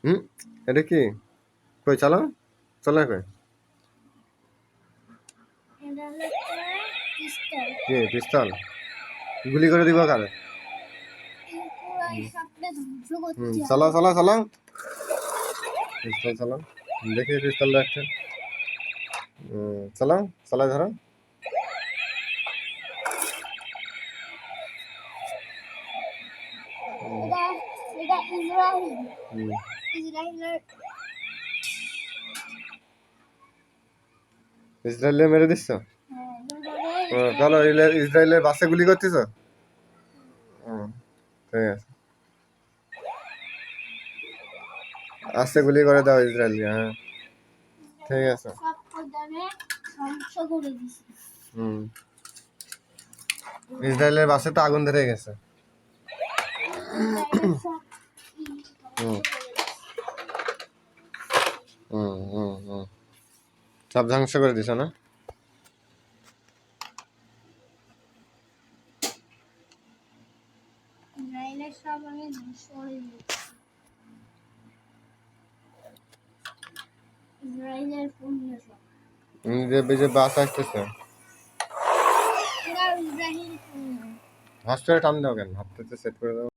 হুম, এটা কি? কই চালাও, চলে কই? কি পিস্তল? গুলি করে দিব কারে? চালাও চালাও চালাও, পিস্তল চালাও, দেখি পিস্তলটা একটা চালাও, চালাই ধরো। ইসরায়েলে মেরে দিচ্ছ? চলো, ইসরায়েলের বাসে গুলি করতেছ? ঠিক আছে, আস্তে গুলি করে দাও ইসরায়েলকে। হ্যাঁ ঠিক আছে। ইসরায়েলের বাসে তো আগুন ধরে গেছে। সব ধ্বংস করে দিছ না? যে বাস আসতেছে, হসপিটালে টান দাও কেন? হাতটাতে সেট করে দাও।